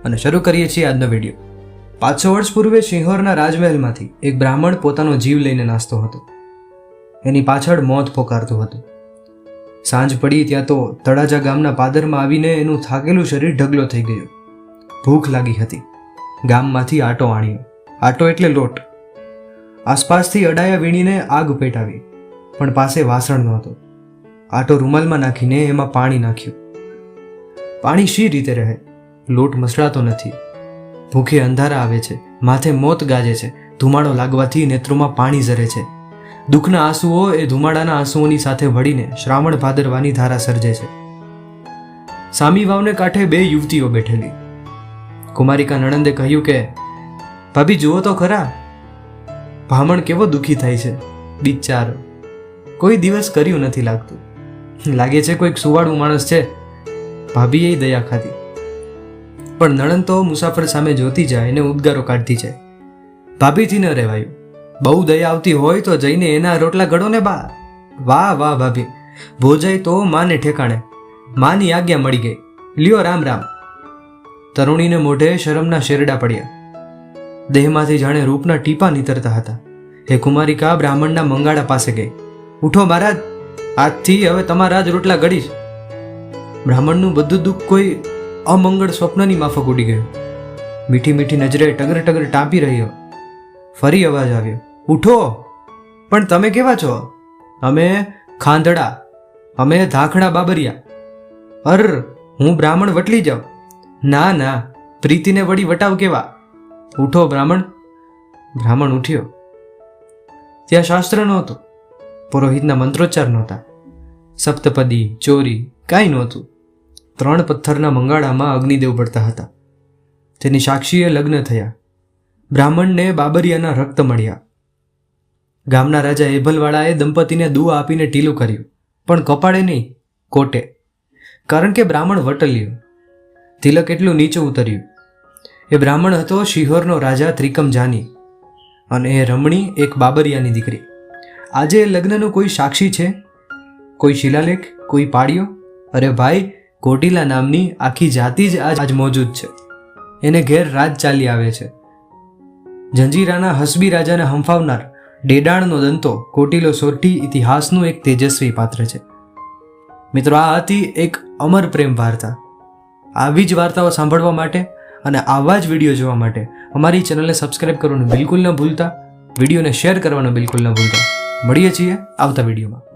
અને શરૂ કરીએ છીએ આજનો વિડીયો। 500 વર્ષ પૂર્વે સિંહોરના રાજમહેલમાંથી એક બ્રાહ્મણ પોતાનો જીવ લઈને નાસતો હતો। એની પાછળ મોત પોકારતું હતું। સાંજ પડી ત્યાં તો તળાજા ગામના પાદરમાં આવીને એનું થાકેલું શરીર ઢગલો થઈ ગયું। ભૂખ લાગી હતી। ગામમાંથી આટો આણ્યો। આટો એટલે લોટ। આસપાસથી અડાયા વીણીને આગ પેટાવી, પણ પાસે વાસણ નહોતું। આટો રૂમાલમાં નાખીને એમાં પાણી નાખ્યું। પાણી શી રીતે રહે? લોટ મસળાતો નથી। ભૂખે અંધારા આવે છે, માથે મોત ગાજે છે, ધુમાડો લાગવાથી નેત્રોમાં પાણી ઝરે છે। દુઃખના આંસુઓ એ ધુમાડાના આંસુઓની સાથે વળીને શ્રાવણ ભાદરવાની ધારા સર્જે છે। સામી વાવને કાંઠે બે યુવતીઓ બેઠેલી। કુમારિકા નણંદે કહ્યું કે ભાભી જુઓ તો ખરા, ભામણ કેવો દુઃખી થાય છે, બિચારો, કોઈ દિવસ કર્યું નથી લાગતું, લાગે છે કોઈક સુવાળું માણસ છે। ભાભીએ દયા ખાધી, પણ નણંદ તો મુસાફર સામે જોતી જાય ને ઉદ્ગારો કાઢતી જાય। ભાભીથી ન રહેવાયું। બહુ દયા આવતી હોય તો જઈને એના રોટલા ઘડો ને બા। વાહ વાહ ભાભી, ભોજાઈ તો માને ઠેકાણે, માની આજ્ઞા મળી ગઈ, લ્યો રામ રામ। તરુણીને મોઢે શરમના શેરડા પડ્યા। દેહમાંથી જાણે રૂપના ટીપા નીતરતા હતા। એ કુમારિકા બ્રાહ્મણના મંગાળા પાસે ગઈ। ઉઠો મહારાજ, આજથી હવે તમારા જ રોટલા ઘડીશ। બ્રાહ્મણનું બધું દુઃખ કોઈ અમંગળ સ્વપ્નની માફક ઉડી ગયું। મીઠી મીઠી નજરે ટગર ટગર ટાંપી રહ્યો। ફરી અવાજ આવ્યો, ઉઠો, પણ તમે કેવા છો? અમે ખાંધડા, અમે ધાખડા બાબરિયા। અર, હું બ્રાહ્મણ વટલી જાઉં? ના ના, પ્રીતિને વળી વટાવ કેવા? ઉઠો બ્રાહ્મણ। બ્રાહ્મણ ઉઠ્યો। ત્યાં શાસ્ત્ર નહોતું, પુરોહિતના મંત્રોચ્ચાર નહોતા, સપ્તપદી, ચોરી કાંઈ નહોતું। 3 પથ્થરના મંગાળામાં અગ્નિદેવ પડતા હતા। તેની સાક્ષીએ લગ્ન થયા। બ્રાહ્મણને બાબરિયાના રક્ત મળ્યા। ગામના રાજા એભલવાળાએ દંપતીને દુઆ આપીને ટીલું કર્યું, પણ કપાળે નહીં, કોટે, કારણ કે બ્રાહ્મણ વટલ્યો। તિલક એટલું નીચું ઉતર્યું। એ બ્રાહ્મણ હતો શિહોરનો રાજા ત્રિકમ જાની, અને એ રમણી એક બાબરિયાની દીકરી। આજે લગ્નનું કોઈ સાક્ષી છે? કોઈ શિલાલેખ? કોઈ પાડ્યો? અરે ભાઈ, કોટિલા નામની આખી જાતિ જ આજ મોજૂદ છે। એને ઘેર રાજ ચાલી આવે છે। જંજીરાના હસબી રાજાને હંફાવનાર ડેડાણનો દંતો કોટિલો સોરઠી ઇતિહાસનું એક તેજસ્વી પાત્ર છે। મિત્રો, આ હતી એક અમર પ્રેમ વાર્તા। આવી જ વાર્તાઓ સાંભળવા માટે અને આવા જ વિડીયો જોવા માટે અમારી ચેનલને સબસ્ક્રાઇબ કરવાનું બિલકુલ ન ભૂલતા, વિડીયોને શેર કરવાનું બિલકુલ ન ભૂલતા। મળીએ છીએ આવતા વિડીયોમાં।